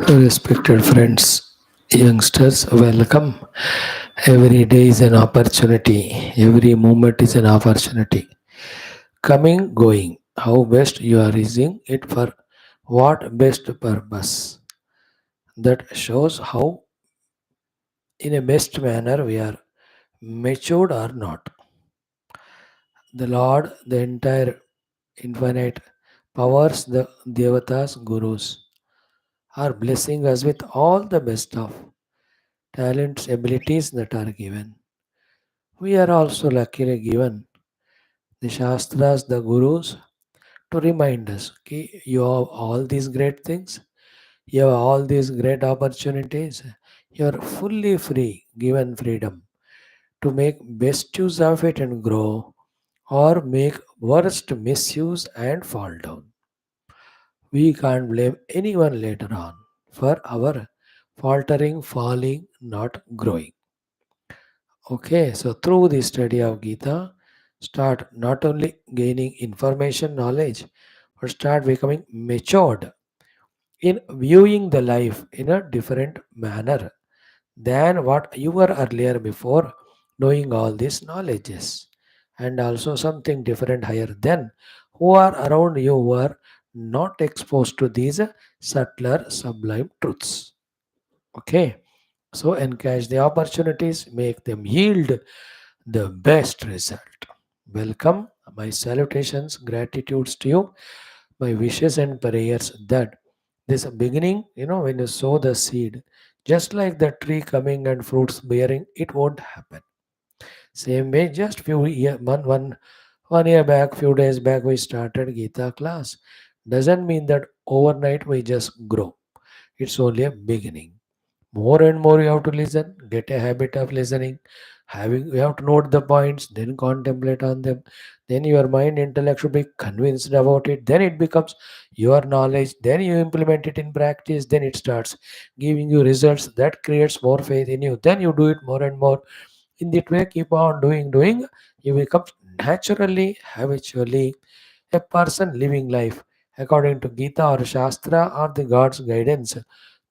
Respected friends, youngsters, welcome. Every day is an opportunity, every moment is an opportunity. Coming, going, how best you are using it for what best purpose. That shows how, in a best manner, we are matured or not. The Lord, the entire infinite powers, the Devatas, Gurus, are blessing us with all the best of talents, abilities that are given. We are also luckily given the Shastras, the Gurus, to remind us okay, you have all these great things, you have all these great opportunities, you are fully free, given freedom to make best use of it and grow, or make worst misuse and fall down. We can't blame anyone later on for our faltering, falling, not growing. Okay, so through the study of Gita, start not only gaining information, knowledge, but start becoming matured in viewing the life in a different manner than what you were earlier before knowing all these knowledges. And also something different higher than who are around you who are not exposed to these subtler, sublime truths. Okay, so encourage the opportunities, make them yield the best result. Welcome, my salutations, gratitudes to you, my wishes and prayers that this beginning, when you sow the seed, just like the tree coming and fruits bearing, it won't happen. Same way, just one year back, few days back, we started Gita class. Doesn't mean that overnight we just grow. It's only a beginning. More and more you have to listen, get a habit of listening, having you have to note the points, then contemplate on them. Then your mind intellect should be convinced about it, then it becomes your knowledge, then you implement it in practice, then it starts giving you results that creates more faith in you, then you do it more and more. In that way, keep on doing, you become naturally, habitually a person living life according to Gita or Shastra or the God's guidance.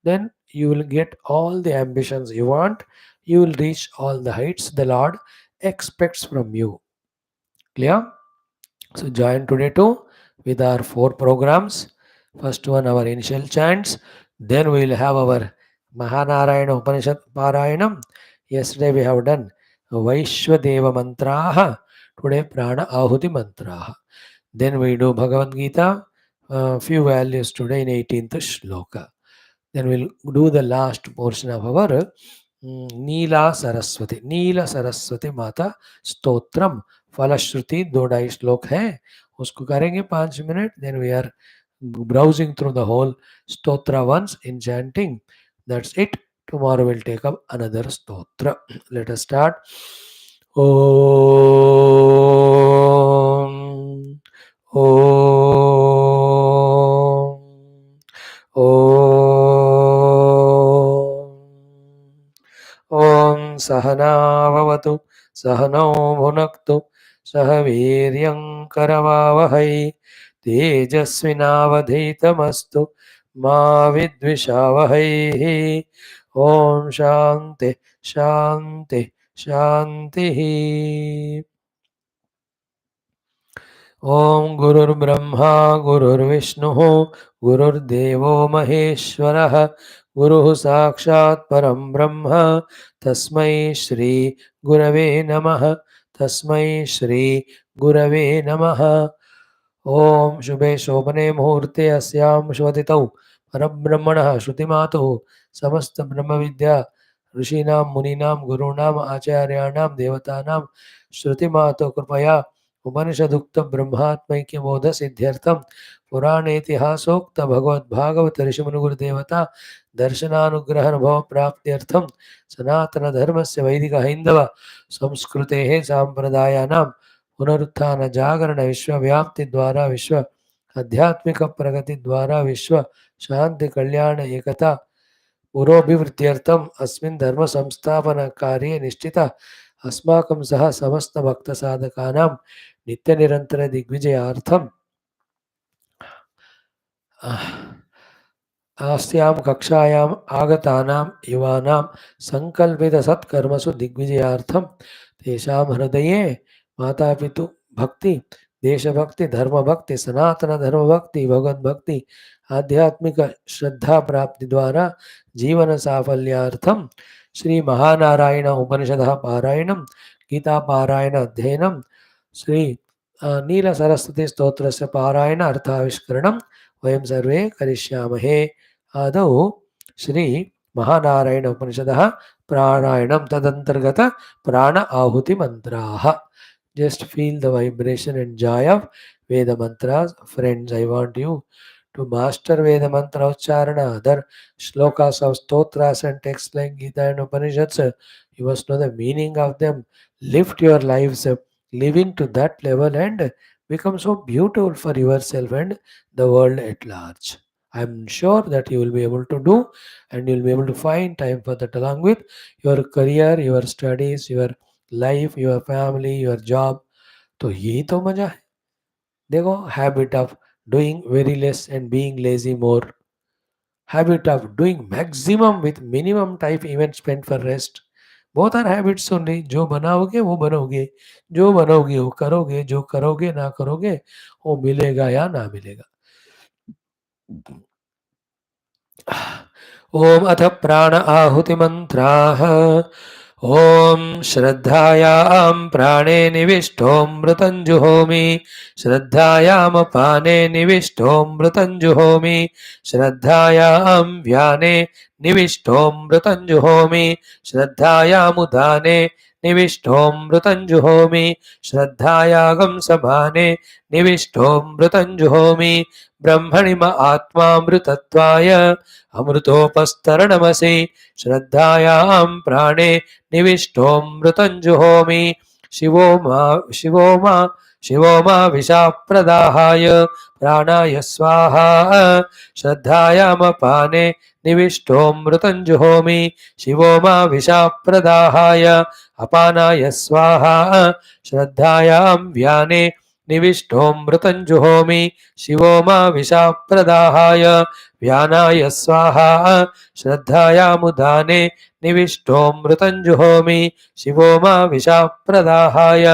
Then you will get all the ambitions you want. You will reach all the heights the Lord expects from you. Clear? So join today too with our four programs. First one, our initial chants. Then we will have our Mahanarayana Upanishad Parayanam. Yesterday we have done Vaishwadeva Mantraha. Today Prana Ahuti Mantraha. Then we do Bhagavad Gita. Few values today in 18th shloka. Then we'll do the last portion of our नीला सरस्वती माता स्तोत्रम फलश्रुति 2 2 श्लोक है उसको करेंगे 5 minute. Then we are browsing through the whole stotra once in chanting. That's it. Tomorrow we'll take up another stotra. Let us start. Om. Om. ॐ सहनाववतु सहनौ भुनक्तु सह वीर्यं करवावहै तेजस्विनावधीतमस्तु मा विद्विषावहैः ॐ शान्ति शान्ति शान्तिः. ॐ गुरुर्ब्रह्मा गुरुर्विष्णुः गुरुर्देवो महेश्वरः गुरुः साक्षात् परं ब्रह्म तस्मै श्री गुरवे नमः तस्मै श्री गुरवे नमः. ॐ शुभे शोभने मुहूर्ते अस्यां शुभतिथौ परब्रह्मणः श्रुतिमातुः समस्तब्रह्मविद्या ऋषीणां मुनीनां गुरूणाम् आचार्याणां देवतानां श्रुतिमातुः कृपया उपनिषदुक्त ब्रह्मात्मैक्यबोध सिद्ध्यर्थम पुराणेतिहासोक्त भगवद्भागवत ऋषिमुनिगुरुदेवता दर्शनानुग्रह अनुभव प्राप्त्यर्थम सनातन धर्मस्य वैदिक हैंदव संस्कृतेः सांप्रदायानां पुनरुत्थान जागरण विश्वव्याप्ति द्वारा विश्व आध्यात्मिक प्रगति द्वारा विश्व शांति कल्याण एकता पुरोभिवृद्ध्यर्थम अस्मिन् धर्म संस्थापन कार्ये निष्ठित अस्माकं सह समस्त भक्त साधकानां नित्य निरंतर दिग्विजयार्थम अस्यां कक्षायाम् आगतानां युवानां सङ्कल्पितसत्कर्मसु दिग्विजयार्थं तेषां हृदये मातापितु भक्ति, देशभक्ति, धर्मभक्ति, सनातनधर्मभक्ति, भगवद्भक्ति, आध्यात्मिक श्रद्धा प्राप्ति द्वारा जीवन साफल्यार्थं श्री महानारायण उपनिषदः पारायणं, गीता पारायण अध्ययनं, श्री नील सरस्वती स्तोत्रस्य पारायण अर्थाविष्करणं वयं सर्वे करिष्यामहे। आदौ श्री महानारायण उपनिषदः प्राणायामं तदंतर्गत प्राण आहुति मंत्राः. Just feel the vibration and joy of Veda mantras. Friends, I want you to master Veda mantra ucharana. Other shlokas of stotras and texts like Geetha and Upanishads, you must know the meaning of them. Lift your lives up, living to that level and become so beautiful for yourself and the world at large. I'm sure that you will be able to do, and you'll be able to find time for that along with your career, your studies, your life, your family, your job. तो यही तो मजा है. देखो, habit of doing very less and being lazy more, habit of doing maximum with minimum time even spend for rest. बहुत सारे habits होंगे. जो बनाओगे वो बनोगे, जो बनोगे वो करोगे, जो करोगे ना करोगे वो मिलेगा या ना मिलेगा. ओम अथ प्राण आहुति मंत्राः. ओम श्रद्धायां प्राणे निविष्टोऽमृतं जुहोमि, श्रद्धायाम पाने निविष्टोऽमृतं जुहोमि, श्रद्धायां व्याने निविष्टोऽमृतं जुहोमि, श्रद्धायामुदाने निविष्टोऽमृतं जुहोमि, श्रद्धायागम समाने निविष्टोऽमृतं जुहोमि, ब्रह्मणिम आत्मामृतत्वाय अमृतोपस्तरणमसि, श्रद्धायां प्राणे निविष्टोऽमृतं जुहोमि, शिवो मा विषाप्रदाहाय प्राणाय स्वाहा, श्रद्धायामपाने निविष्टोऽमृतं जुहोमि, शिवो मा विषाप्रदाहाय अपानाय स्वाहा, श्रद्धायां व्याने निविष्टोऽमृतं जुहोमि, शिवो मा विषाप्रदाहाय व्यानाय स्वाहा, श्रद्धायामुदाने निविष्टोऽमृतं जुहोमि, शिवो मा विषाप्रदाहाय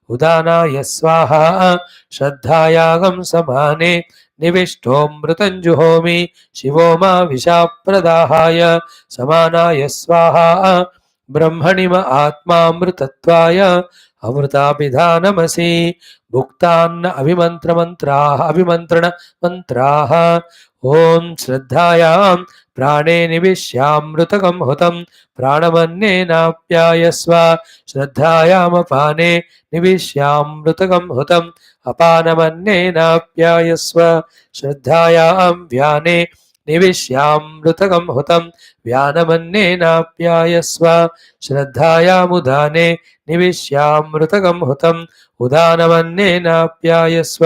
उदानाय स्वाहा, श्रद्धायागम समाने निविष्टोऽमृतं जुहोमि, शिवो मा विषाप्रदाहाय समानाय स्वाहा, ब्रह्मणिम आत्मामृतत्वाय अमृताभिधानमसि, भुक्तान्न अभिमन्त्रण मंत्राः. ओम श्रद्धायां प्राणे निविश्यामृतकं हुतं, प्राणमन्येनाप्यायस्व, श्रद्धायामपाने निविश्यामृतकं हुतं, अपानमन्येनाप्यायस्व, श्रद्धायां व्याने निविश्यामृतकं हुतं, व्यानमन्येनाप्यायस्व, श्रद्धायामुदाने निविश्यामृतकं हुतं, उदानमन्येनाप्यायस्व,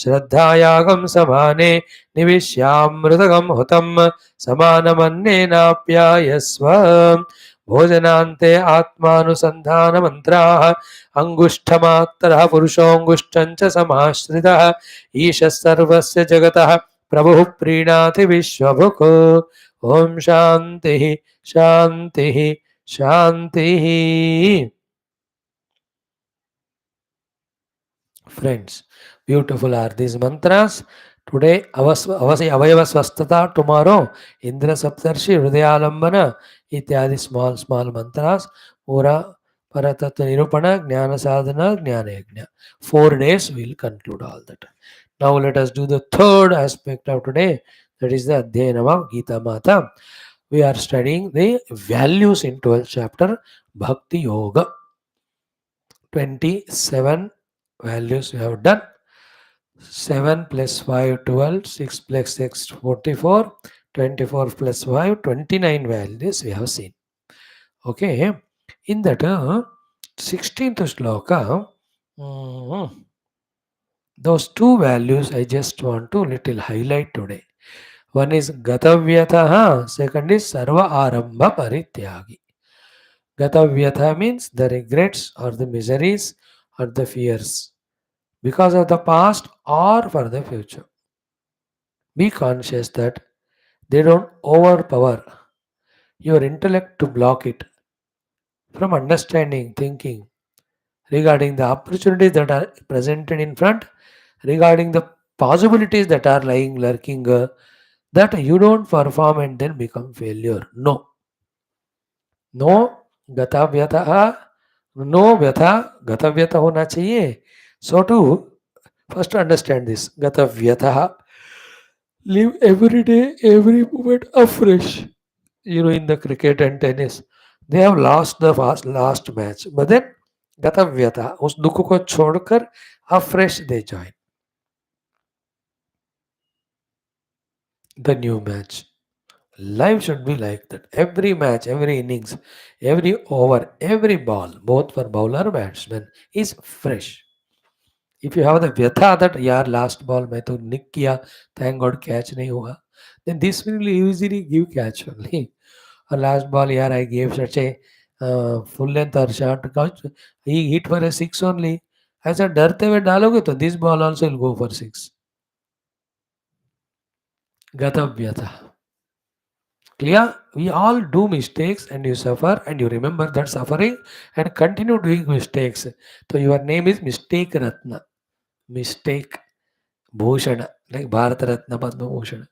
श्रद्धायागम समाने निविश्यामृतकं हुतं, समानमन्येनाप्यायस्व. भोजनान्ते आत्मानुसन्धान मंत्राः. अंगुष्ठमात्रः पुरुषोऽङ्गुष्ठं च समाश्रितः, ईशः सर्वस्य जगतः प्रभुः प्रीणाति विश्वभुक्. ओम शांति शांति शांति. Friends, beautiful are these mantras. Today, Avayava Swasthata. Tomorrow, Indra Saptarshi, Hridayalambana, ityadi small mantras. Pura Paratattva Nirupana, Jnana Sadhana, Jnana Yajna. 4 days we'll conclude all that. Now let us do the third aspect of today. That is the Adhyanam of Geetha Mata. We are studying the values in 12th chapter, Bhakti Yoga. 27 values we have done. 7 plus 5 12, 6 plus 6 44, 24 plus 5 29 values we have seen. Okay, in that 16th shloka, those two values I just want to little highlight today. One is Gatavyataha, second is Sarva Arambha Parityagi. Gatavyatha means the regrets or the miseries or the fears because of the past or for the future. Be conscious that They don't overpower your intellect to block it from understanding, thinking, regarding the opportunities that are presented in front, regarding the possibilities that are lying lurking, that you don't perform and then become failure. No, no गता व्यथा, no व्यथा गता व्यथा होना चाहिए. So to first understand this gata vyatha, live every day, every moment afresh. You know, in the cricket and tennis, they have lost the last match, but then gata vyatha, उस दुख को छोड़कर afresh they join the new match. Life should be like that. Every match, every innings, every over, every ball, both for bowler or batsman, is fresh. If you have the व्यथा that यार last ball मैं तो nick किया, thank God catch नहीं हुआ, then this will easily give catch only. Or last ball यार I gave such a full length or short catch, he hit for a six only. ऐसा डरते हुए डालोगे तो this ball also will go for six. गतव्यथा. Clear? We all do mistakes and you suffer and you remember that suffering and continue doing mistakes. So your name is Mistake Ratna. Mistake Bhushana. Like Bharat Ratna Padma Bhushana.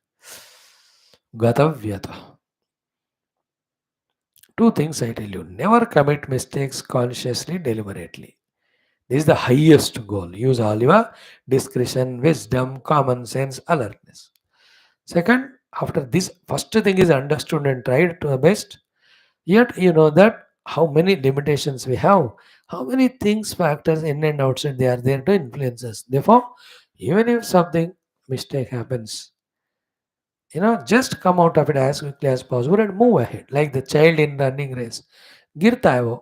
Gatavyata. Two things I tell you. Never commit mistakes consciously, deliberately. This is the highest goal. Use all your discretion, wisdom, common sense, alertness. Second, after this, first thing is understood and tried to the best. Yet you know that how many limitations we have, how many things, factors in and outside they are there to influence us. Therefore, even if something mistake happens, you know, just come out of it as quickly as possible and move ahead. Like the child in running race. गिरता है वो,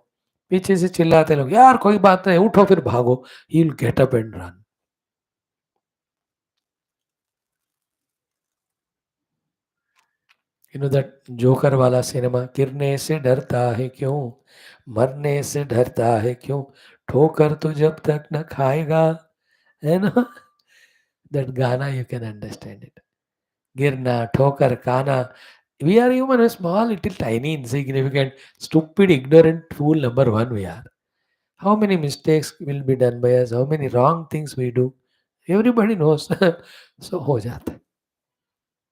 पीछे से चिल्लाते लोग यार कोई बात नहीं उठो फिर भागो. He will get up and run. You know that joker वाला सिनेमा, गिरने से डरता है क्यों, मरने से डरता है क्यों, ठोकर तो जब तक न खाएगा, है ना. That Ghana you can understand it. Girna, ठोकर, खाना. We are human, a small, little, tiny, insignificant, stupid, ignorant fool number one we are. How many mistakes will be done by us? How many wrong things we do? Everybody knows. So हो जाता है.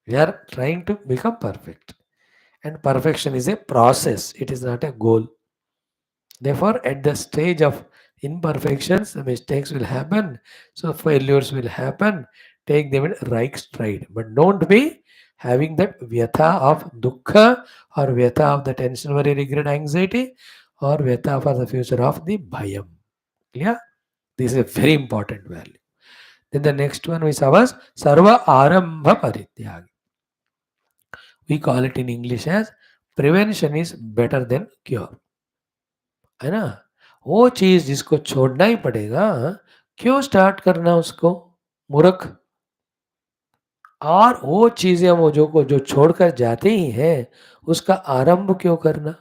We are trying to become perfect. And perfection is a process. It is not a goal. Therefore, at the stage of imperfections, the mistakes will happen. So failures will happen. Take them in right stride. But don't be having that vyatha of dukkha or vyatha of the tension, worry, regret, anxiety, or vyatha for the future of the bhayam. Yeah? This is a very important value. Then the next one is ours, sarva arambha parityag. We call it in English as prevention is better than cure. है ना. वो चीज जिसको छोड़ना ही पड़ेगा, क्यों start करना उसको, मूर्ख. और वो चीजें वो जो छोड़कर जाते ही हैं, उसका आरंभ क्यों करना.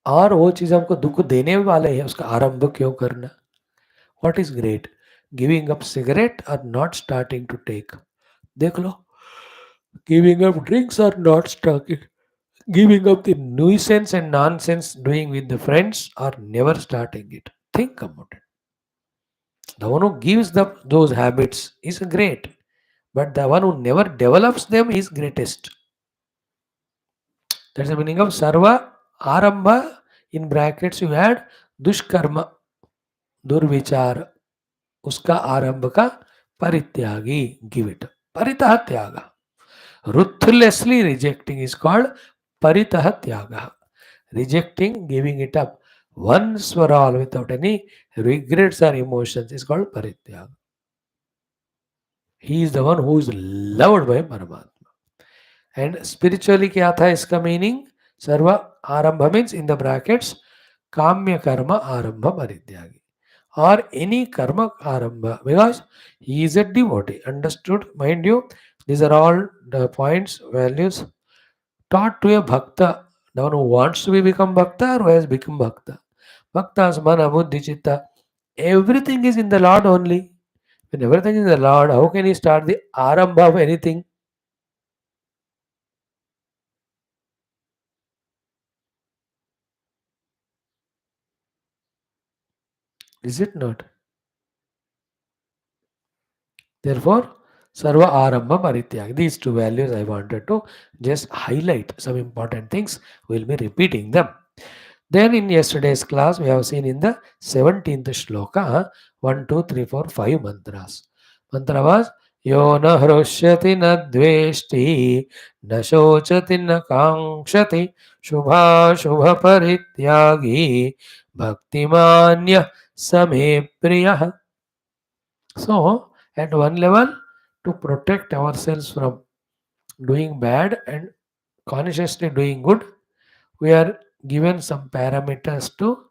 और वो चीज हमको दुख देने वाले हैं, उसका आरंभ क्यों करना. What is great, giving up cigarette और नॉट स्टार्टिंग टू टेक. देख लो, गिविंग अप ड्रिंक्स और not starting, giving up the nuisance and nonsense doing with the friends or never starting it. Think about it. The one who gives those habits is great, but the one who never develops them is greatest. That's the meaning of sarva arambha. In brackets you add dushkarma, durvichar. Uska arambha ka parityagi, give it. Paritah tyaga. Ruthlessly rejecting is called paritah tyaga. Rejecting, giving it up once for all without any regrets or emotions is called parityaga. He is the one who is loved by Paramatma. And spiritually क्या था इसका meaning. सर्व आरंभ means in the brackets काम्य कर्म आरंभ परित्यागी, or any karma arambha, because he is a devotee. Understood? Mind you, these are all the points, values taught to a bhakta, the one who wants to become bhakta or who has become bhakta. Bhakta's mana, buddhi, chitta, everything is in the Lord only. When everything is the Lord, how can he start the arambha of anything? Is it not? Therefore, Sarva Arambha Parityag. These two values I wanted to just highlight some important things. We'll be repeating them. Then in yesterday's class, we have seen in the 17th shloka 1, 2, 3, 4, 5 mantras. Mantra was Yo na hrushyati na dveshti na shochati na kankshati shubha shubha parityagi bhaktimanya same priyah. So, at one level, to protect ourselves from doing bad and consciously doing good, we are given some parameters to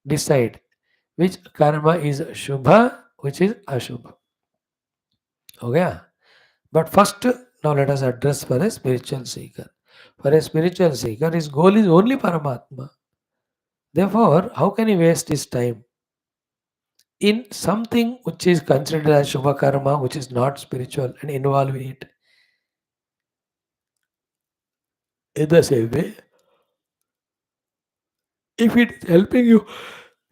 decide which karma is Shubha, which is Ashubha. Okay? But first, now let us address for a spiritual seeker. For a spiritual seeker, his goal is only Paramatma. Therefore, how can he waste his time in something which is considered as Shubha karma, which is not spiritual, and involve in it? In the same way, if it is helping you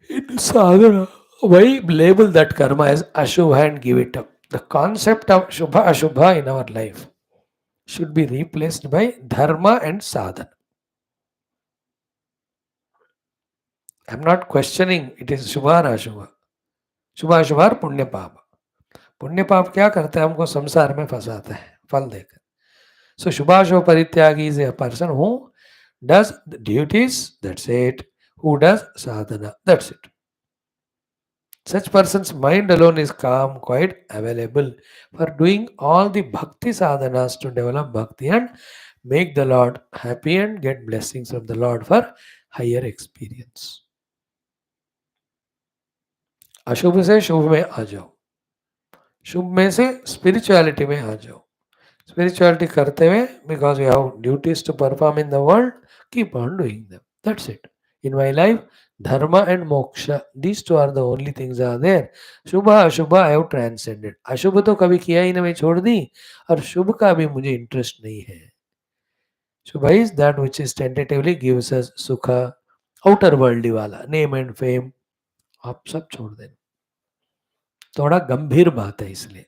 in sadhana, why label that karma as Ashubha and give it up? The concept of Shubha Ashubha in our life should be replaced by Dharma and Sadhana. I am not questioning it is Shubha or Ashubha. शुभ अशुभ और पुण्य पाप. पुण्य पाप क्या करता है? हमको संसार में फंसाता है फल देकर. So Shubhasho Parityagi is a person who does the duties, that's it. Who does sadhana, that's it. Such person's mind alone is calm, quite available for doing all the bhakti sadhanas to develop bhakti and make the Lord happy and get blessings from the Lord for higher experience. अशुभ से शुभ में आ जाओ, शुभ में से spirituality में आ जाओ. Spirituality करते हुए, because you have duties to perform in the world, keep on doing them. That's it. In my life, dharma and moksha, these two are the only things are there. Shubha, Ashubha, I have transcended. Ashubha तो कभी किया ही ना, मैं छोड़ दी, और शुभ का भी मुझे इंटरेस्ट नहीं है. Shubha is that which is tentatively gives us sukha, outer worldly वाला, name and fame, आप सब छोड़ देना. थोड़ा गंभीर बात है, इसलिए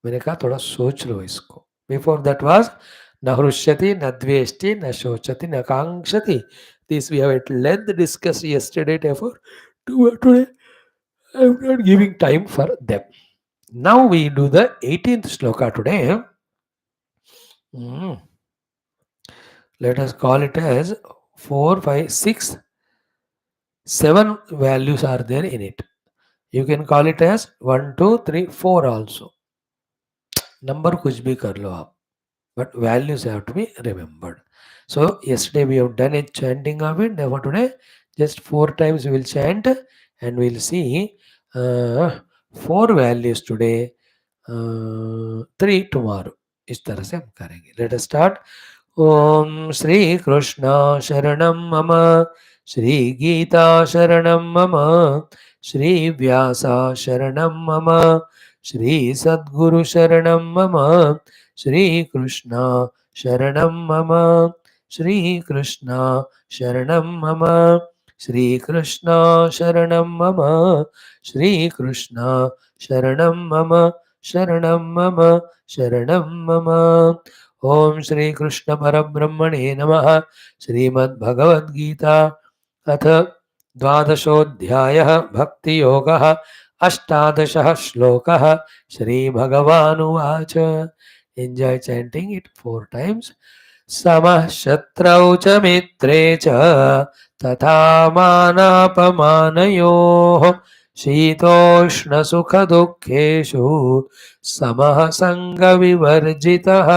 मैंने कहा थोड़ा सोच लो इसको. Before that was na hrushyati, na dveshti, na shochati, na kankshati. This we have at length discussed yesterday, therefore today I am not giving time for them. Now we do the 18th shloka today. Let us call it as 4, 5, 6, 7 values are there in it. You can call it as 1, 2, 3, 4 also. Number कुछ भी कर लो आप, but values have to be remembered. So yesterday we have done a chanting of it. Therefore today just 4 times we will chant and we will see 4 values today, 3 tomorrow. इस तरह से हम करेंगे. Let us start. ओम श्री कृष्ण शरणम मम, श्री गीता शरणम मम, श्री व्यासा शरणम मम, श्री सद्गुरु शरणम मम, श्री कृष्ण शरणम मम, श्री कृष्ण शरणम मम, श्री कृष्ण शरणम मम, श्री कृष्ण शरणम मम, शरणम मम, शरणम मम. ओम श्री कृष्ण परब्रह्मणे नमः. श्रीमद्भगवद्गीता अथ द्वादशोऽध्यायः भक्तियोगः. अष्टादशः श्लोकः. श्रीभगवानुवाच. Enjoy chanting it 4 times. समः शत्रौ च मित्रे च तथा मानापमानयोः शीतोष्णसुखदुःखेषु समः सङ्गविवर्जितः.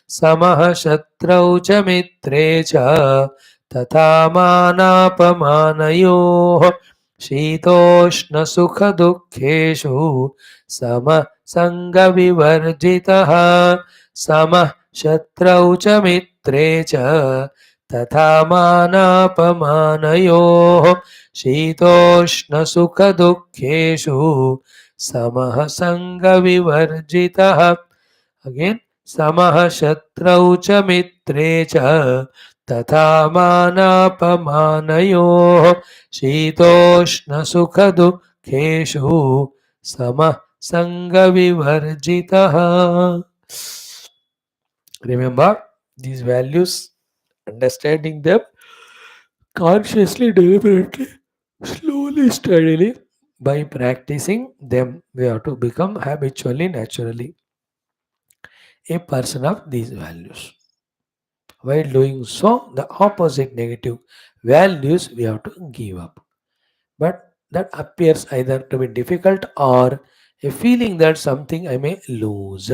समः शत्रौ च मित्रे च तथा मानापमानयोः शीतोष्णसुखदुःखेषु समः सङ्गविवर्जितः. समः शत्रौ च मित्रे च तथा मानापमानयोः शीतोष्णसुखदुःखेषु समः संगविवर्जितः. Again, समः शत्रौ च मित्रे च तथा मानापमानयोः शीतोष्णसुखदुःखेषु समः संगविवर्जितः. Remember these values, understanding them consciously, deliberately, slowly, steadily. By practicing them, we have to become habitually, naturally a person of these values. While doing so, the opposite negative values we have to give up. But that appears either to be difficult or a feeling that something I may lose.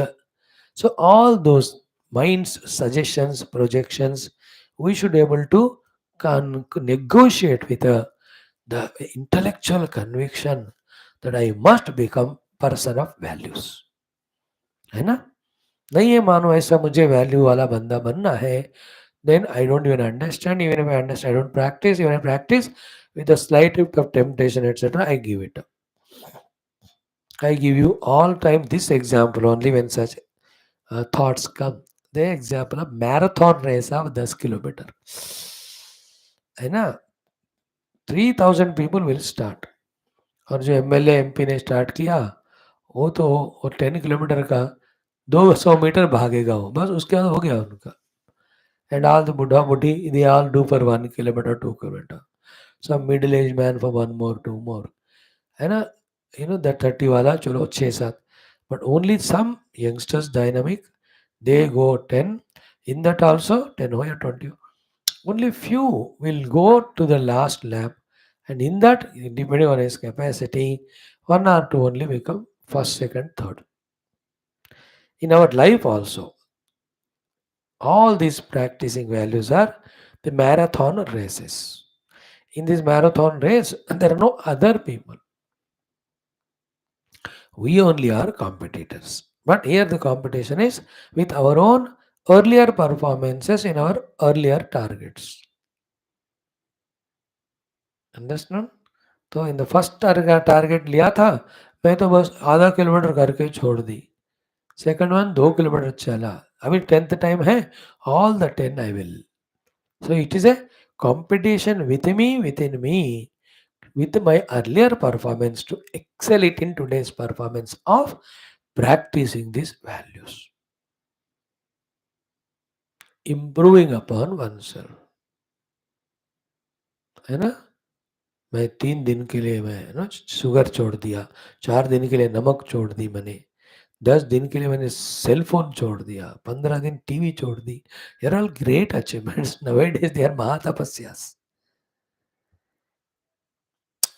So all those minds, suggestions, projections, we should be able to negotiate with the intellectual conviction that I must become person of values. है ना? नहीं ये मानो ऐसा मुझे value वाला बंदा बनना है, then I don't even understand. Even if I understand, I don't practice. Even if I practice with a slight bit of temptation, etc., I give it up. I give you all time this example only when such thoughts come. The example of marathon race of 10 kilometer. है ना? 3000 people will start. और जो MLA MP ने start किया वो तो वो 10 kilometre का 200 मीटर भागेगा वो, बस उसके बाद हो गया उनका. And all the Buddha Buddhi, they all do for 1 kilometer, 2 kilometer. Some middle-aged man for 1 more, 2 more. And that 30 wala, chalo 6 7. But only some youngsters dynamic, they go 10. In that also 10 or 20. Only few will go to the last lap. And in that, depending on his capacity, 1 or 2 only become first, second, third. In our life also, all these practicing values are the marathon races. In this marathon race, there are no other people. We only are competitors. But here the competition is with our own earlier performances in our earlier targets. Understand? तो in the first target लिया था, मैं तो बस आधा kilometre करके छोड़ दी. Second one 2 kilometre चला. अभी 10th time है, all the 10 I will. So it is a competition with me, within me, with my earlier performance to excel it in today's performance of practicing these values. Improving upon oneself. है ना? मैं 3 दिन के लिए मैं ना sugar छोड़ दिया, 4 दिन के लिए नमक छोड़ दी मैंने, 10 दिन के लिए मैंने सेल फोन छोड़ दिया, 15 दिन टीवी छोड़ दी. They're all great achievements. Nowadays they are mahatapasya's.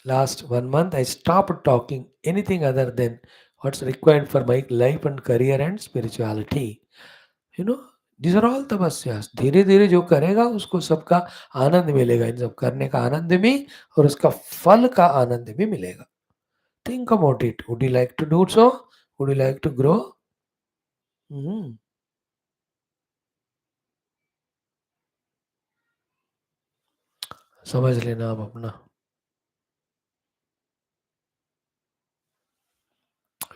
Last 1 month, I stopped talking anything other than what's required for my life and career and spirituality. You know, these are all तपस्यास. धीरे धीरे जो करेगा उसको सबका आनंद मिलेगा. इन सब करने का आनंद भी और उसका फल का आनंद भी मिलेगा. Think about it. Would you like to do so? Would you like to grow? समझ लेना आप अपना.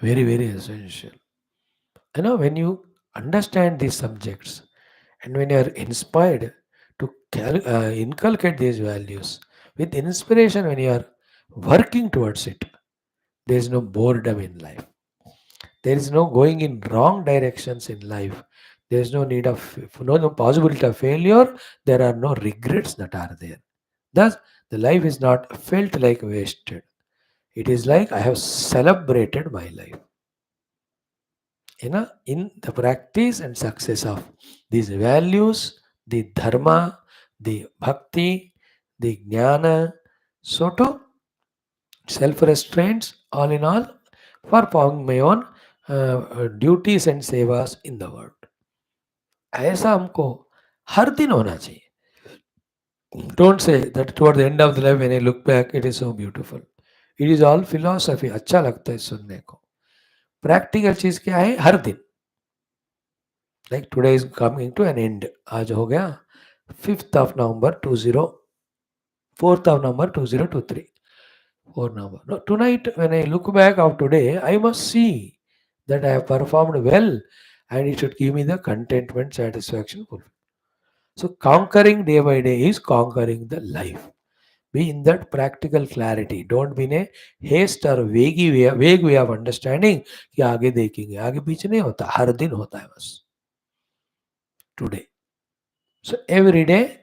Very, very essential. When you understand these subjects and when you are inspired to inculcate these values with inspiration, when you are working towards it, there is no boredom in life. There is no going in wrong directions in life. There is no need of no possibility of failure. There are no regrets that are there. Thus, the life is not felt like wasted. It is like I have celebrated my life. In the practice and success of these values, the dharma, the bhakti, the jnana, so to self-restraints, all in all, for performing my own duties and sevas in the world. ऐसा हमको हर दिन होना चाहिए. Don't say that toward the end of the life when I look back, it is so beautiful. It is all philosophy. अच्छा लगता है सुनने को. प्रैक्टिकल चीज क्या है? हर दिन. Like today is coming to an end. आज हो गया 5th of November 4th of November 2023. 4 number. No, tonight, when I look back of today, I must see that I have performed well and it should give me the contentment, satisfaction. So, conquering day by day is conquering the life. Be in that practical clarity. Don't be in a haste or vague way of understanding कि आगे देखेंगे आगे पीछे नहीं होता हर दिन होता है बस today. So every day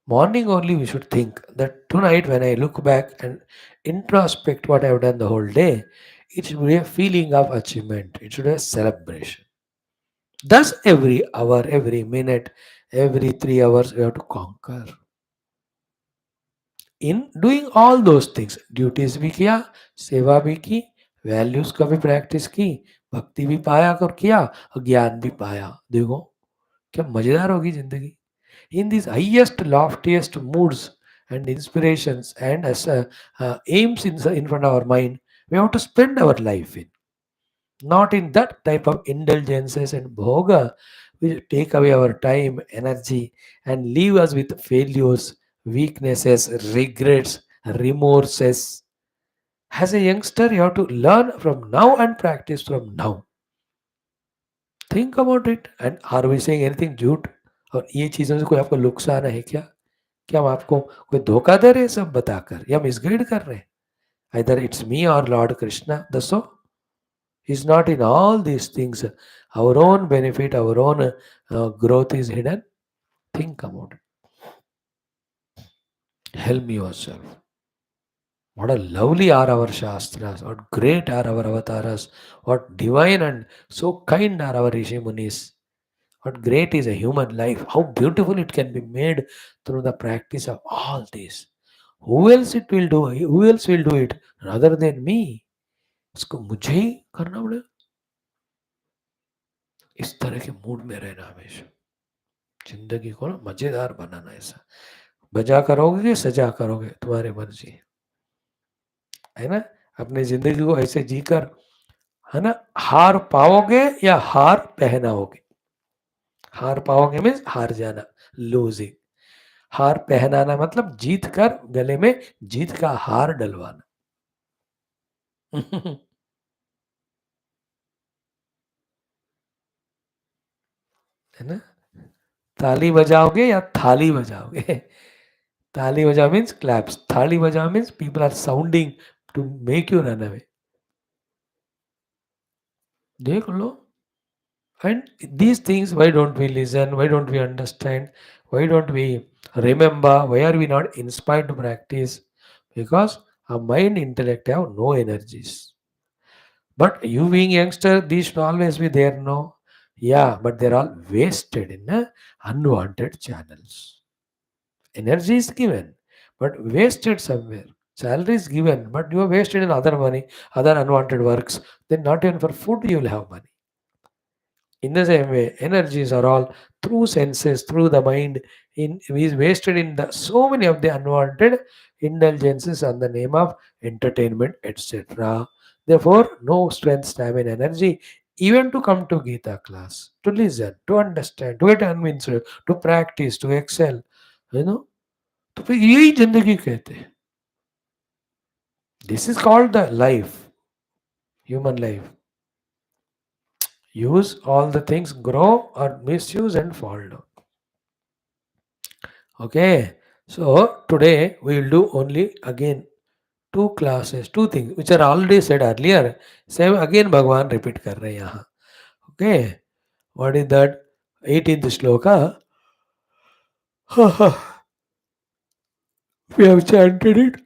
morning only we should think that tonight when I look back and introspect what I have done the whole day, it should be a feeling of achievement. It should be a celebration. Thus every hour, every minute, every 3 hours we have to conquer. In doing all those things duties भी किया सेवा भी की values का भी practice की भक्ति भी पाया कर किया और ज्ञान भी पाया देखो क्या मजेदार होगी जिंदगी in this highest loftiest moods and inspirations and as aims in front of our mind we have to spend our life in not in that type of indulgences and bhoga which take away our time energy and leave us with failures weaknesses regrets remorses. As a youngster you have to learn from now and practice from now. Think about it. And are we saying anything झूठ और ये चीज़ों से कोई आपको नुकसान है क्या हम आपको कोई धोखा दे रहे हैं सब बताकर या मिसगाइड कर रहे हैं either it's me or Lord Krishna दसो is not in all these things our own benefit our own growth is hidden. Think about it. Help me yourself. What a lovely are our Shastras, what great are our avatars, what divine and so kind are our Rishi Munis. What great is a human life, how beautiful it can be made through the practice of all this. Who else it will do? Who else will do it rather than me? इसको मुझे ही करना पड़ेगा. इस तरह के mood में रहना हमेशा. जिंदगी को ना मजेदार बनाना ऐसा. बजा करोगे कि सजा करोगे तुम्हारी मर्जी है ना अपनी जिंदगी को ऐसे जीकर है ना हार पाओगे या हार पहनाओगे हार पाओगे मीन्स हार जाना लूजिंग हार पहनाना मतलब जीत कर गले में जीत का हार डलवाना है ना ताली बजाओगे या थाली बजाओगे ताली बजाओ मीन्स क्लैप्स थाली बजाओ means people are sounding to make you run away देख लो and these things why don't we listen why don't we understand why don't we remember why are we not inspired to practice because our mind intellect have no energies. But you being youngster, these should always be there, no? Yeah, but they're all wasted in unwanted channels. Energy is given, but wasted somewhere. Salary is given, but you are wasted in other money, other unwanted works. Then not even for food you will have money. In the same way, energies are all through senses, through the mind, in is wasted in the so many of the unwanted indulgences on the name of entertainment, etc. Therefore, no strength, stamina, energy, even to come to Gita class, to listen, to understand, to get convinced, to practice, to excel. You know, तो फिर यही जिंदगी कहते हैं. This is called the life, human life. Use all the things, grow or misuse and fall down. Okay, so today we will do only again two classes, two things which are already said earlier. Same again Bhagwan repeat कर रहे हैं यहाँ. Okay, what is that? 18th shloka. We have chanted it.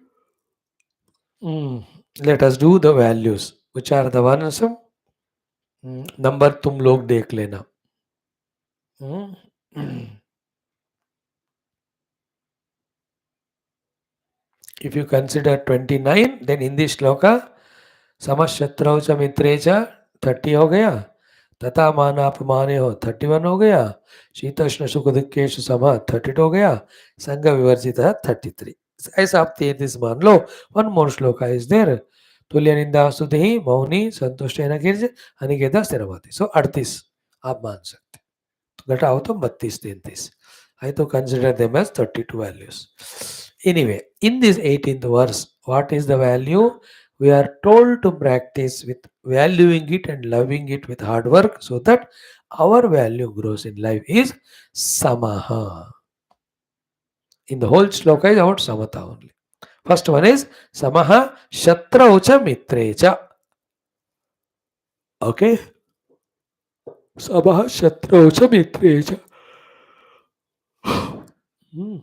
Let us do the values. Which are the ones? Number तुम लोग देख लेना. If you consider 29, then in this shloka, समशत्रौ च मित्रे च 30 हो गया तथा मानापमाने हो 31 हो गया शीतोष्ण सुख दुखेश सम 32 हो गया संग विवर्जित 33. ऐसा आप 33 मान लो. One more shloka is there तुल्य निंदा स्तुति मौनी संतुष्ट गिर्ज अनिकेत स्थिरमति. सो 38 आप मान सकते. तो घटाओ तो 32 33. I to consider them as 32 values. Anyway, in this 18th verse, what is the value? We are told to practice with valuing it and loving it with hard work so that our value grows in life is samaha. In the whole shloka is about samatha only. First one is samaha shatraucha mitrecha. Okay? Samaha shatraucha mitrecha. Hmm.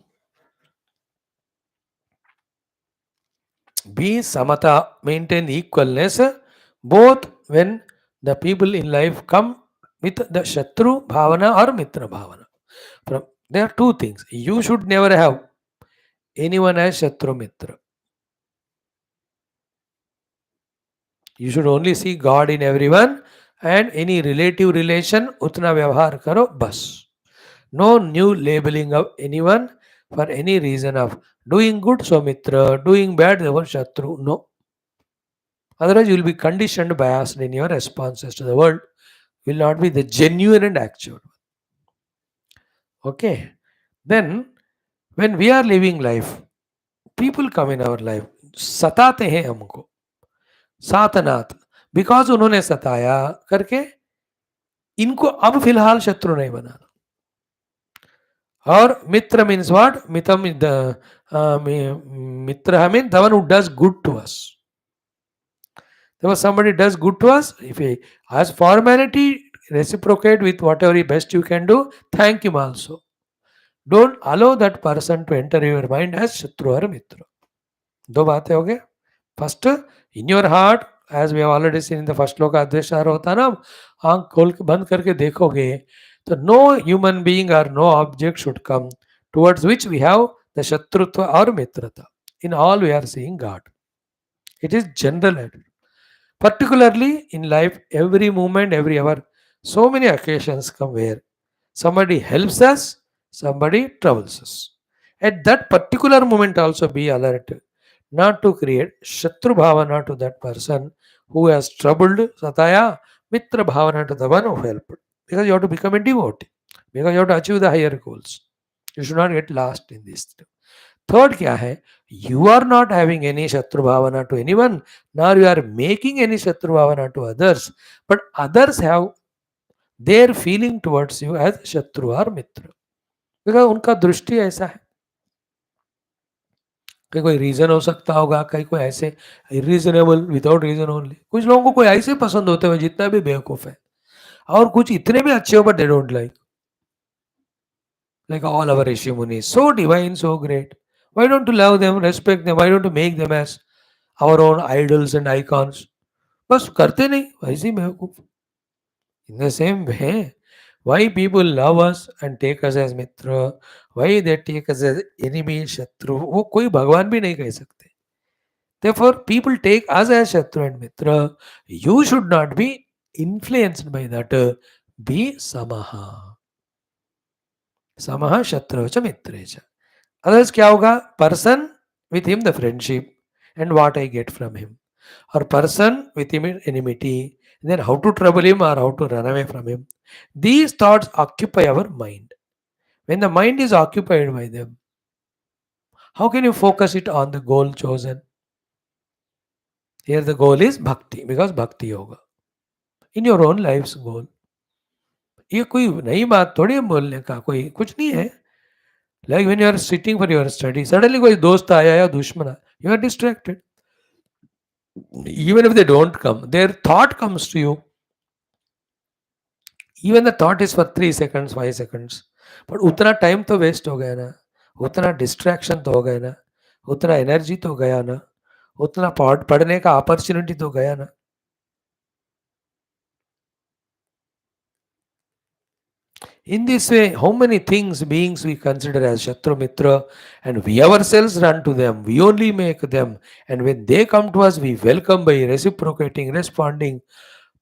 Be samatha, maintain equalness, both when the people in life come with the shatru bhavana or mitra bhavana. From, there are two things. You should never have anyone as shatru mitra. You should only see God in everyone and any relative relation utna vyavahar karo bas. No new labeling of anyone for any reason of doing good so mitra, doing bad therefore shatru. No. Otherwise, you will be conditioned, biased in your responses to the world. Will not be the genuine and actual. Okay. Then, when we are living life, people come in our life, सताते हैं हमको, सातनाथ, because उन्होंने सताया करके इनको अब फिलहाल शत्रु नहीं बनाना. और मित्र मीन्स व्हाट? मितम मित्र mean the one who does good to us. Therefore, somebody does good to us, if he has formality, reciprocate with whatever best you can do, thank him also. Don't allow that person to enter your mind as Shatru or Mitra. दो बातें हो गए. First, in your heart, as we have already seen in the first श्लोक अद्वेषार होता ना, आंख खोल के बंद करके देखोगे तो no human being or no object should come towards which we have the Shatrutva or Mitrata. In all we are seeing God. It is general. Particularly in life, every moment, every hour, so many occasions come where somebody helps us, somebody troubles us. At that particular moment, also be alert not to create Shatru Bhavana to that person who has troubled, Sataya, Mitra Bhavana to the one who helped. Because you have to become a devotee, because you have to achieve the higher goals. You should not get lost in this. Third क्या है? You are not having any शत्रु भावना to anyone, nor you are making any शत्रु भावना to others, but others have their feeling towards you as शत्रु और मित्र, because उनका दृष्टि ऐसा है. कहीं कोई रीजन हो सकता होगा, कहीं कोई ऐसे इरीजनेबल विदाउट रीजन ओनली. कुछ लोगों को कोई ऐसे पसंद होते हुए जितना भी बेवकूफ है, और कुछ इतने भी अच्छे हो but they don't like all our Rishi Munis, so divine, so great. Why don't you love them, respect them? Why don't you make them as our own idols and icons? बस करते नहीं, ऐसे ही बेवकूफ. In the same way, why people love us and take us as mitra, why they take us as enemy, shatru, वो कोई भगवान भी नहीं कह सकते. Therefore, people take us as shatru and mitra. You should not be influenced by that. Be samaha. Samaha shatru cha mitre cha. Otherwise क्या होगा? Person with him the friendship and what I get from him, or person with him enmity, then how to trouble him or how to run away from him. These thoughts occupy our mind. When the mind is occupied by them, how can you focus it on the goal chosen? Here the goal is bhakti, because bhakti yoga in your own life's goal. ये कोई नई बात थोड़ी है बोलने का, कोई कुछ नहीं है. Like when you are sitting for your study, suddenly कोई दोस्त आया या दुश्मन आया, you are distracted. Even if they don't come, their thought comes to you. Even the thought is for 3 seconds, 5 seconds. But उतना टाइम तो waste हो गया ना, उतना डिस्ट्रैक्शन तो हो गया ना, उतना एनर्जी तो गया ना, उतना पढ़ने का अपॉर्चुनिटी तो गया ना. In this way, how many things, beings we consider as Shatru Mitra, and we ourselves run to them, we only make them, and when they come to us, we welcome by reciprocating, responding.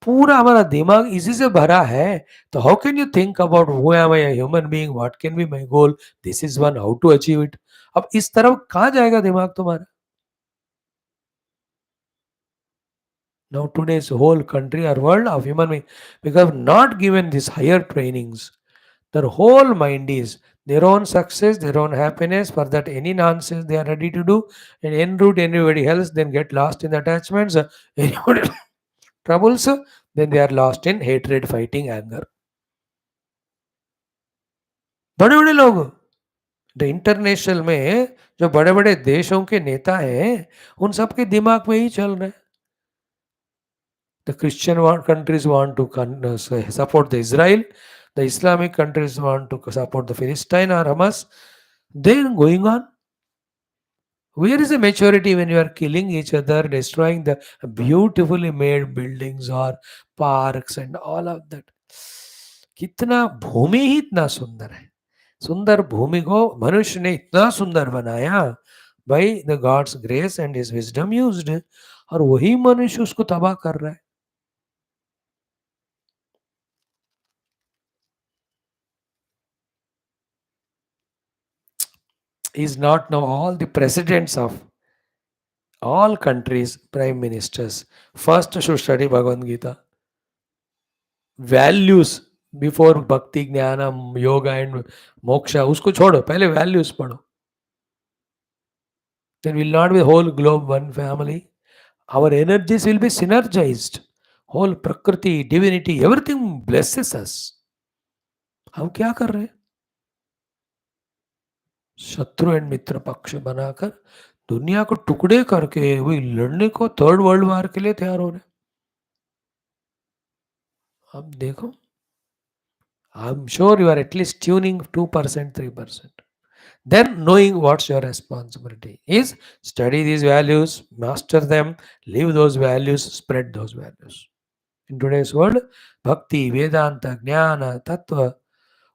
पूरा हमारा दिमाग इसी से भरा है. तो how can you think about who am I, human being, what can be my goal, this is one, how to achieve it. अब इस तरफ कहाँ जाएगा दिमाग तुम्हारा? Now today's whole country or world of human being, because not given these higher trainings, their whole mind is their own success, their own happiness, for that any nonsense they are ready to do and enroute anybody else, then get lost in attachments, anybody troubles, then they are lost in hatred, fighting, anger. बड़े बड़े लोग the international में जो बड़े बड़े देशों के नेता हैं उन सबके दिमाग में ही चल रहे हैं. The Christian countries want to support the Israel. The Islamic countries want to support the Philistine or Hamas. Then going on. Where is the maturity when you are killing each other, destroying the beautifully made buildings or parks and all of that? कितना भूमि ही इतना सुंदर है. सुंदर भूमि को मनुष्य ने इतना सुंदर बनाया by the God's grace and his wisdom used, और वही मनुष्य उसको तबाह कर रहा है. Is not now all the presidents of all countries, prime ministers, first should study Bhagavad Gita. Values before bhakti, jnana, yoga and moksha, उसको छोड़ो, पहले values पढ़ो. Then will not be whole globe one family. Our energies will be synergized. Whole prakriti, divinity, everything blesses us. हम क्या कर रहे हैं? शत्रु एंड मित्र पक्ष बनाकर दुनिया को टुकड़े करके वही लड़ने को थर्ड वर्ल्ड वार के लिए तैयार हो रहे. अब देखो, I am sure you are at least tuning 2%, 3%. Then knowing what's your responsibility is study these values, master them, live those values, spread those values. In today's world, bhakti, vedanta, jnana, tattva,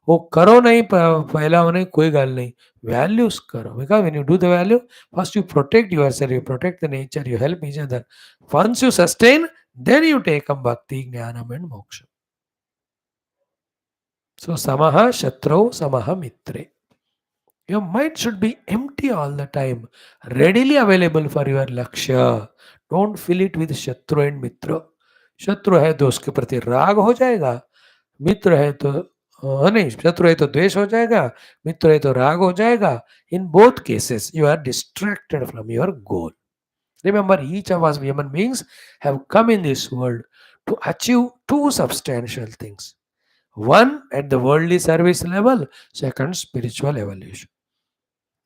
वो करो नहीं, फैलाओ नहीं, कोई गल नहीं, values करो. Because when you do the value, first you protect yourself, you protect the nature, you help each other. Once you sustain, then you take up bhakti, jnanam and मोक्ष. सो समः शत्रौ समः मित्रे. Your mind should be empty all the time, readily available for your lakshya. Don't fill it with shatru and mitra. शत्रु है तो उसके प्रति राग हो जाएगा, मित्र है तो नहीं, शत्रु है तो द्वेष हो जाएगा, मित्र है तो राग हो जाएगा. In both cases, you are distracted from your goal. Remember, each of us human beings have come in this world to achieve two substantial things. One, at the worldly service level. Second, spiritual evolution.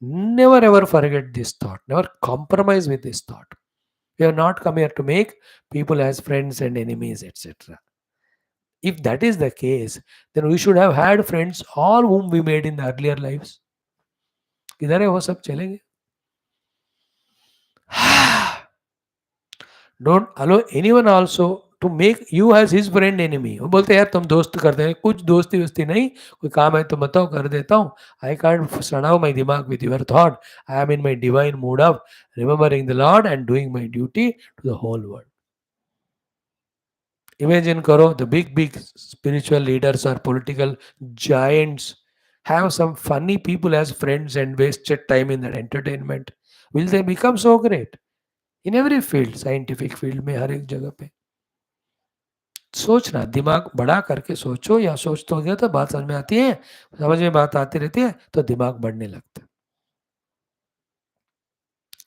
Never ever forget this thought. Never compromise with this thought. We have not come here to make people as friends and enemies, etc. If that is the case, then we should have had friends all whom we made in the earlier lives. किधर है वो सब चलेंगे? Don't allow anyone also to make you as his friend enemy. वो बोलते हैं यार तुम दोस्त करते हैं, कुछ दोस्ती वोस्ती नहीं, कोई काम है तो बताओ, कर देता हूँ. I can't surround my dimag with your thought. I am in my divine mood of remembering the Lord and doing my duty to the whole world. Imagine karo, the big spiritual leaders or political giants have some funny people as friends and wasted time in that entertainment. Will they become so great? In every field, scientific field में हर एक जगह पे. सोचना, दिमाग बड़ा करके सोचो, या सोचते हो तो बात समझ में आती है, समझ में बात आती रहती है तो दिमाग बढ़ने लगता है.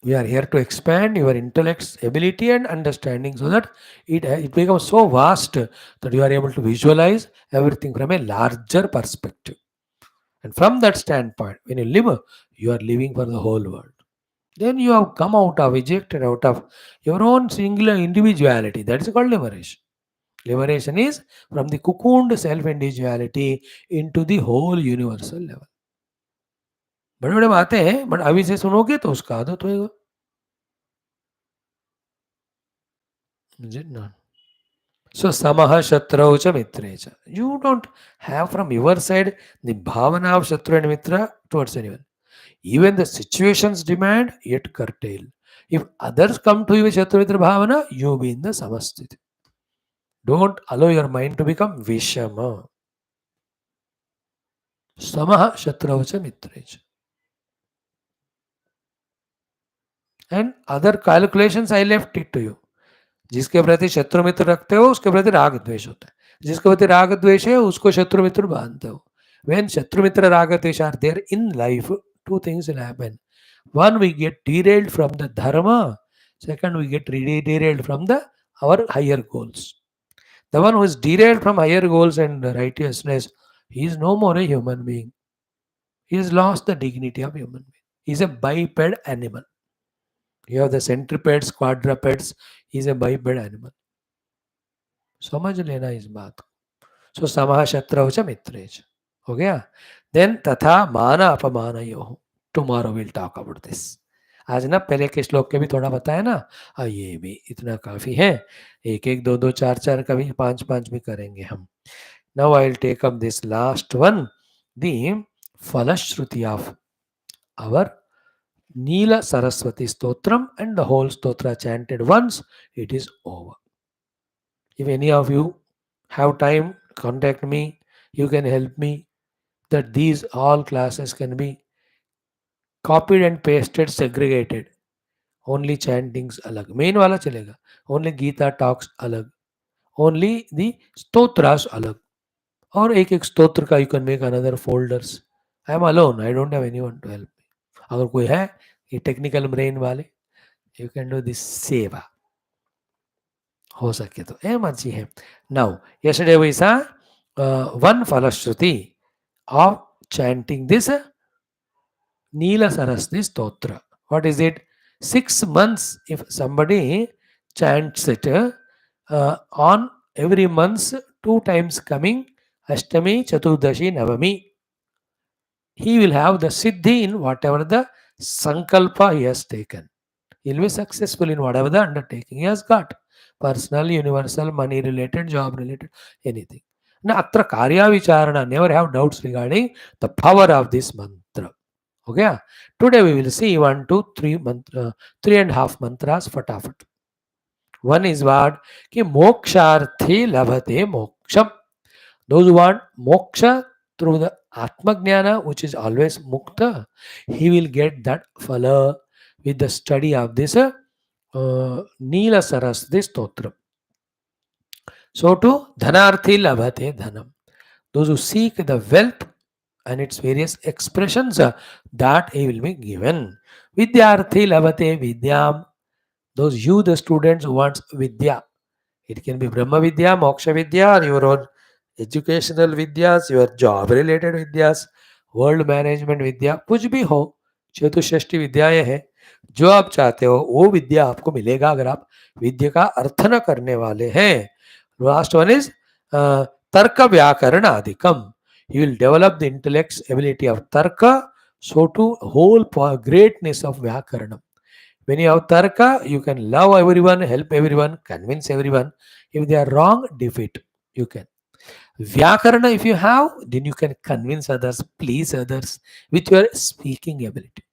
We are here to expand your intellect's ability and understanding so that it becomes so vast that you are able to visualize everything from a larger perspective. And from that standpoint, when you live, you are living for the whole world. Then you have come out of, ejected out of your own singular individuality. That is called liberation. Liberation is from the cocooned self-individuality into the whole universal level. बड़े बड़े बातें हैं, but अभी से सुनोगे तो उसका आदत होएगा. Is it not? So samaha shatrau cha mitre cha. You don't have from your side the bhavana of shatru and mitra towards anyone. Even the situations demand, yet curtail. If others come to you with shatru mitra bhavana, you be in the samasthiti. Don't allow your mind to become vishama. Samaha shatrau cha mitre cha. And other calculations I left it to you. जिसके प्रति शत्रु मित्र रखते हो उसके प्रति राग द्वेष होता है, जिसके प्रति राग द्वेष है उसको शत्रु मित्र बांधते हो. When Shatrumitra Ragatesh are there in life, two things will happen. One, we get derailed from the dharma. Second, we get derailed from the our higher goals. The one who is derailed from higher goals and righteousness, he is no more a human being. He has lost the dignity of human being. He is a biped animal. You have the centipeds, quadrupeds. He is a biped animal. समझ लेना इस बात को. सो समः शत्रौ च मित्रे च. हो गया. देन तथा मान अपमान यो. Tomorrow will talk about this. आज ना पहले के श्लोक के भी थोड़ा बताया ना. ये भी इतना काफी है. एक एक दो दो चार चार का भी पांच पांच भी करेंगे हम. Now I will take up this last one, the फलश्रुति of our Neela Saraswati Stotram, and the whole stotra chanted once, it is over. If any of you have time, contact me. You can help me that these all classes can be copied and pasted, segregated. Only chantings alag. Main wala chalega. Only Geetha talks alag. Only the stotras alag. Or ek stotra ka you can make another folders. I am alone. I don't have anyone to help me. अगर कोई है ये technical brain वाले, you can do this seva. हो सके तो ये मर्जी है. Now yesterday we saw one phalashruti of chanting this Neela Saraswati Stotra. What is it? 6 months if somebody chants it on every month 2 times coming Ashtami, Chaturdashi, Navami, he will have the siddhi in whatever the sankalpa he has taken. He will be successful in whatever the undertaking he has got. Personal, universal, money related, job related, anything. Now, atra karya vicharana, never have doubts regarding the power of this mantra. Okay? Today we will see 1, 2, 3 mantra, 3.5 mantras fatafat. One is what? Ki moksharthi labhate moksham. Those who want moksha through the Atma Jnana, which is always mukta, he will get that phala with the study of this Neela Saraswati Stotram. So to Dhanarthi Labhate Dhanam. Those who seek the wealth and its various expressions, that he will be given. Vidyarthi Labhate Vidyam. Those you, the students who wants Vidya. It can be Brahma Vidya, Moksha Vidya, or your own educational Vidyas, your job related Vidyas, world management विद्या, कुछ भी हो, चतुष्षष्टि विद्याएं हैं. जो आप चाहते हो वो विद्या आपको मिलेगा अगर आप विद्या का अर्थ न करने वाले हैं. लास्ट वन इज तर्क व्याकरण अधिकम. You will develop the intellects ability of तर्क, so to whole greatness of vyakaranam. When you have tarka, you can love everyone, help everyone, convince everyone. If they are wrong, defeat. You can. Vyakarana, if you have, then you can convince others, please others with your speaking ability.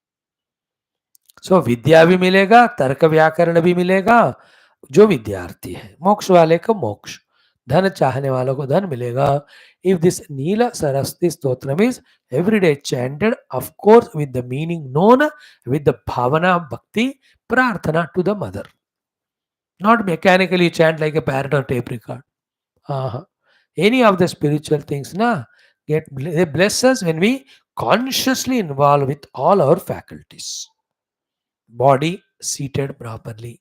So विद्या भी मिलेगा, तर्क व्याकरण भी मिलेगा जो विद्यार्थी है. मोक्ष वाले को मोक्ष, धन चाहने वालों को धन मिलेगा. If this Neela Saraswati Stotram is every day chanted, of course with the meaning known, with the bhavana bhakti, prarthana to the mother. Not mechanically chant like a parrot or tape record. Any of the spiritual things, they bless us when we consciously involve with all our faculties. Body seated properly,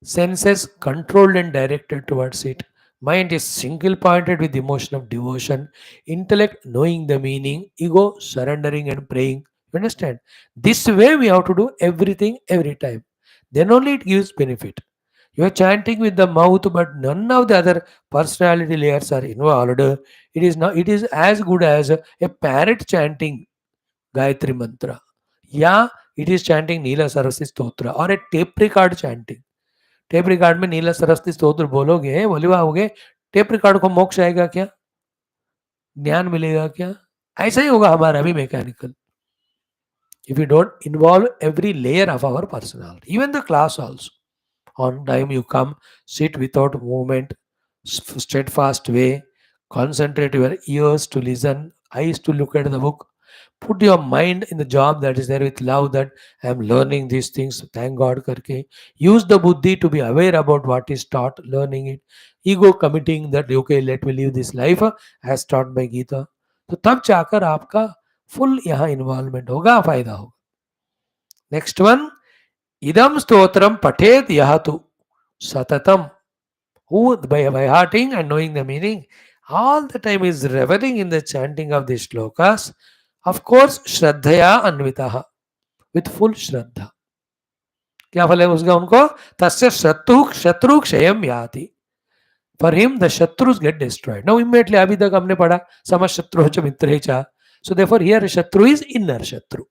senses controlled and directed towards it, mind is single pointed with emotion of devotion, intellect knowing the meaning, ego surrendering and praying. You understand? This way we have to do everything every time. Then only it gives benefit. You are chanting with the mouth, but none of the other personality layers are involved. It is as good as a parrot chanting Gayatri Mantra. Yeah, it is chanting Neela Saraswati Stotra or a tape record chanting. Tape record में नीला सरस्वती स्तोत्र बोलोगे, बोलिवा होगे, tape record को मोक्ष आएगा क्या? ज्ञान मिलेगा क्या? ऐसा ही होगा हमारा भी mechanical. If you don't involve every layer of our personality, even the class also. On time you come, sit without movement, steadfast way, concentrate your ears to listen, eyes to look at the book. Put your mind in the job that is there with love, that I am learning these things, thank God karke. Use the buddhi to be aware about what is taught, learning it. Ego committing that, okay, let me live this life as taught by Geetha. तो तब जाकर आपका full यहाँ involvement होगा, फायदा होगा. Next one, इदम स्तोत्रम पठेत यह तु सततम. Who by hearting and knowing the meaning all the time is reveling in the chanting of these shlokas, of course श्रद्धया अन्वितः, with full श्रद्धा. क्या फल है उसका उनको? तस्य शत्रु क्षयम याति. For him the shatrus get destroyed. Now immediately अभी तक हमने पढ़ा समशत्रु च मित्रे च. So therefore here shatru is inner shatru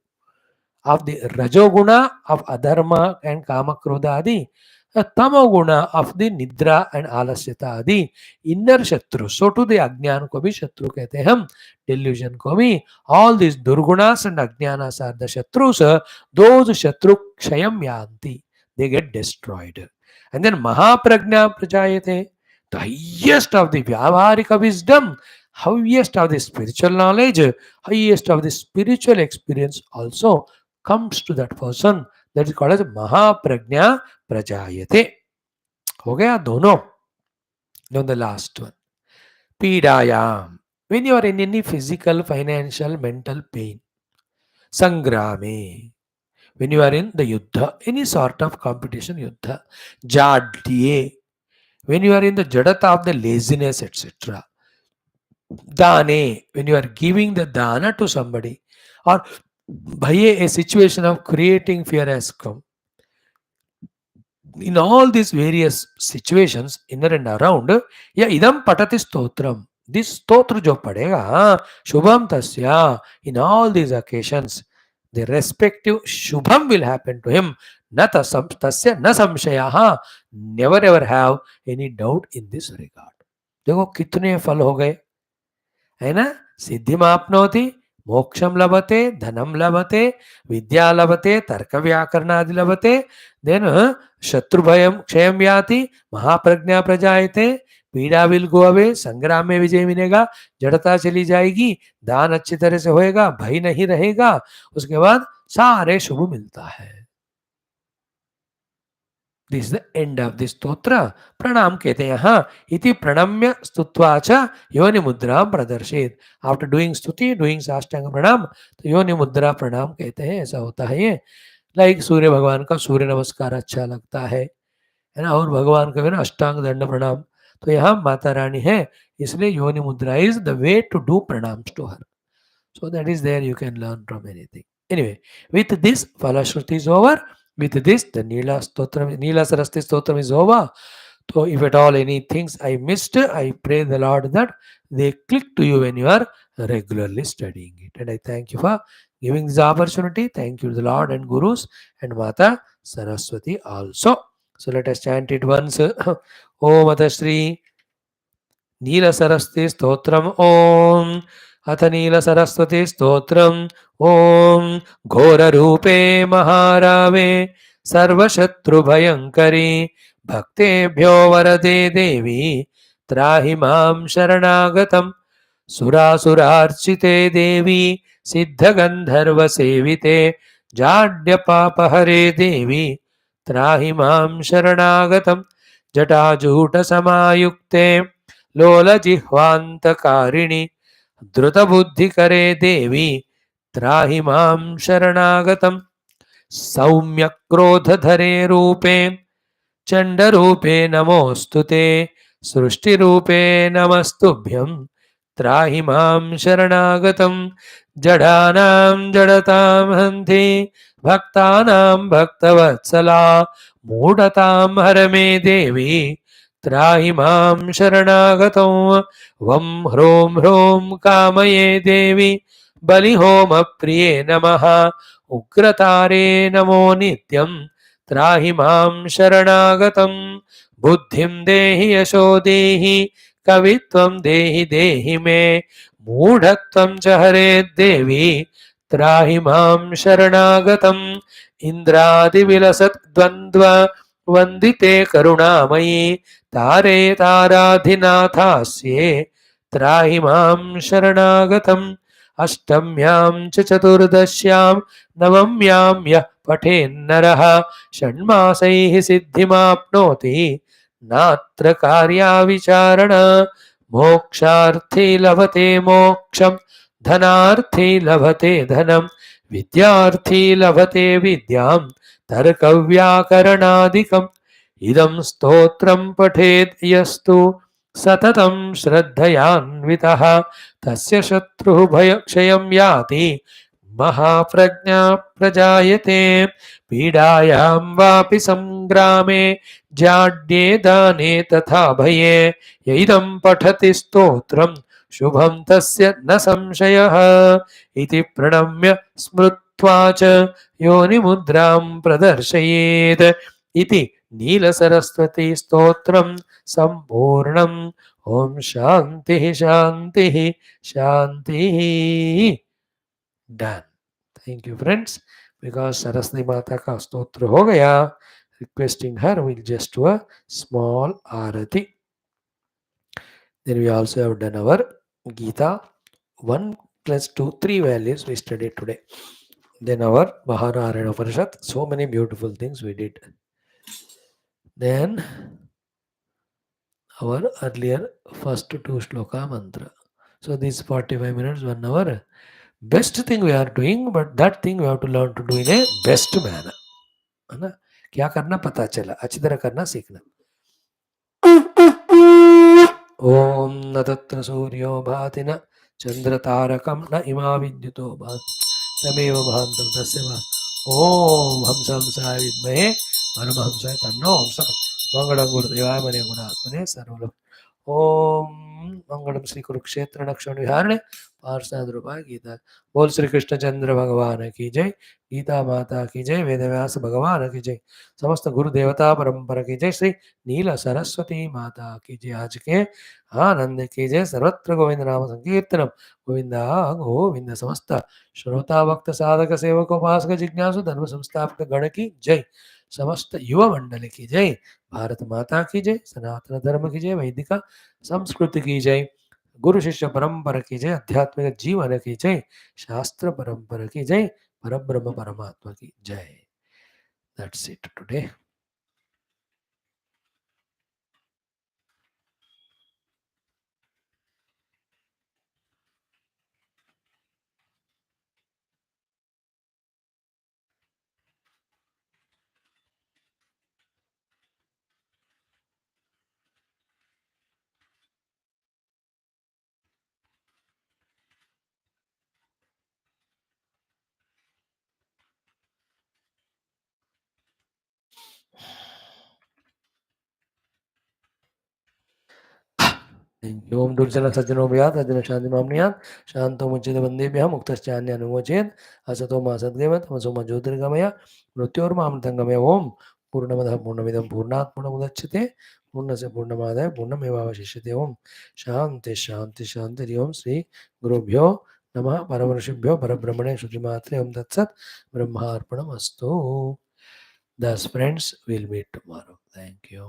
of the rajoguna of adharma and kama krodha adi, tamoguna of the nidra and alasyata adi, inner shatru. So to the ajnan ko bhi shatru कहते हैं हम, delusion को भी. All these durgunas and ajnanas are the shatrus. Those shatru kshayam yanti, they get destroyed. And then mahaprajna prajayate, the highest of the vyavaharika wisdom, highest of the spiritual knowledge, highest of the spiritual experience also comes to that person. That is called as Mahaprajna Prajayate. हो गया दोनों. Now the last one, Pidayam. When you are in any physical, financial, mental pain, Sangrame. When you are in the yuddha, any sort of competition yuddha, Jadye. When you are in the jadata of the laziness, etc. Dane. When you are giving the dana to somebody, or bhaye, a situation of creating fear has come. In all these various situations, inner and around, ya idam patati stotram. This stotra jo padega, shubham tasya, in all these occasions, the respective shubham will happen to him. Na tasya na samshayaha. Never ever have any doubt in this regard. देखो कितने फल हो गए, है ना. सिद्धिमाप्नोति, मोक्षम लभते, धनम लभते, विद्या लभते, तर्क व्याकरणादि लभते, देन शत्रु भयम क्षयम याति, महाप्रज्ञा प्रजायते, पीड़ा विल गो अवे, संग्राम में विजय मिलेगा, जड़ता चली जाएगी, दान अच्छी तरह से होएगा, भय नहीं रहेगा, उसके बाद सारे शुभ मिलता है. This is the end of this stotra. Pranam कहते हैं यहाँ. इति प्रणम्य स्तुत्वा च योनि मुद्रा प्रदर्शित. After doing स्तुति, doing साष्टांग प्रणाम, तो योनि मुद्रा प्रणाम कहते हैं. ऐसा होता है ये. लाइक सूर्य भगवान का सूर्य नमस्कार अच्छा लगता है ना, और भगवान का भी ना अष्टांग दंड प्रणाम. तो यहाँ माता रानी है, इसलिए योनि मुद्रा is the way to do प्रणाम to her. So that is there, you can learn from anything. Anyway, with this, Phala Shruti is over. With this, the Neela Saraswati Stotram is over. So if at all any things I missed, I pray the Lord that they click to you when you are regularly studying it. And I thank you for giving this opportunity. Thank you to the Lord and Gurus and Mata Saraswati also. So let us chant it once. Om Atashri Neela Saraswati Stotram Om. अथ नील सरस्वती स्तोत्रम. ओम घोर रूपे महारावे सर्वशत्रु भयंकरी भक्तेभ्यो वरदे देवी त्राहि मां शरणागतम. सुरासुरार्चिते देवी सिद्धगंधर्व सेविते जाड्यपापहरे देवी त्राहि मां शरणागतम. जटाजूट समायुक्ते लोलजिह्वान्तकारिणि द्रुतबुद्धि करे देवी त्राहि मां शरणागतम. सौम्य क्रोधधरे रूपे चंडरूपे नमोस्तुते सृष्टिरूपे नमस्तुभ्यं त्राहि मां शरणागतम. जडानां जडतां हन्ति भक्तानां भक्तवत्सला मूढतां हर मे देवी त्राहि मां शरणागतौ. वं ह्रों ह्रों कामये देवी बलिहोम प्रिये नमः. उग्रतारे नमो नित्यं त्राहि मां शरणागतम्. बुद्धिं देहि यशो देहि कवित्वं देहि देहि मे. मूढत्वं च हरे देवी त्राहि मां शरणागतम्. इन्द्रादिविलसत् द्वन्द्व वन्दिते करुणामयी तारे ताराधिनाथास्ये त्राहि मां शरणागतम्. अष्टम्यां च चतुर्दश्यां नवम्यां यः पठेन्नरः षण्मासैः सिद्धिमाप्नोति नात्र कार्या विचारणा. मोक्षार्थी लभते मोक्षं धनार्थी लभते धनं विद्यार्थी लभते विद्यां तर्कव्याकरणादिकम् इदं स्तोत्रं पठेत् यस्तु सततं श्रद्धयान्वितः तस्य शत्रुः भयक्षयं याति महाप्रज्ञा प्रजायते पीडायां वापि संग्रामे जाड्ये दाने तथा भये यैदं पठति स्तोत्रं शुभं तस्य न संशयः इति प्रणम्य स्मृत्वा च योनिमुद्रां प्रदर्शयेत् इति नीलसरस्वती स्तोत्रं सम्पूर्णम् ओम शांति शांति शांति done thank you friends because Saraswati माता का स्तोत्र हो गया requesting her we'll just do a small arati then we also have done our Geetha 1 plus 2 3 values we studied today then our Mahanarayana Upanishad so many beautiful things we did then our earlier first two shloka mantra. So these 45 minutes, 1 hour, best thing we are doing, but that thing we have to learn to do in a best manner. है ना क्या करना पता चला अच्छी तरह करना सीखना ओम न तत्र सूर्यो भाति न चंद्र तारकम न इमा विद्युतो भाति तमेव भान्तं तस्य ओम हंसाय विद्महे परमहंसाय तन्नो हंसः मंगलम गुरुदेवाय मने गुणात्मने सर्वलोक ओम मंगलम श्री कुरुक्षेत्र नक्षण विहारणे पार्षद रूपाय गीता बोल श्री कृष्ण चंद्र भगवान की जय गीता माता की जय वेदव्यास भगवान की जय समस्त गुरु देवता परंपरा की जय श्री नीला सरस्वती माता की जय आज के आनंद की जय सर्वत्र गोविंद नाम संकीर्तनम गोविंदा गोविंद समस्त श्रोता भक्त साधक सेवक उपासक जिज्ञासु धर्म संस्थापक गण की जय समस्त युवा मंडल की जय भारत माता की जय सनातन धर्म की जय वैदिक संस्कृति की जय गुरु शिष्य परंपरा की जय आध्यात्मिक जीवन की जय शास्त्र परंपरा की जय परब्रह्म परमात्मा की जय दैट्स इट टुडे ओम दुर्जन सज्जनो भयात सज्जन शांति मामनियात शांतो मुचित वंदेभ्यः मुक्तश्चान्य अनुमोचेत असतो मा सद्गमय तमसो मा ज्योतिर्गमय मृत्योर्मामृतंगमय ओम पूर्णमदः पूर्णमिदं पूर्णात् पूर्णमुदच्यते पूर्णस्य पूर्णमादाय पूर्णमेवावशिष्यते ओम शांति शांति शांति हरि ओम श्री गुरुभ्यो नमः परमऋषिभ्यो परब्रह्मणे श्रुतिमात्रे ओम तत्सत् ब्रह्मार्पणमस्तु thus friends we'll meet tomorrow thank you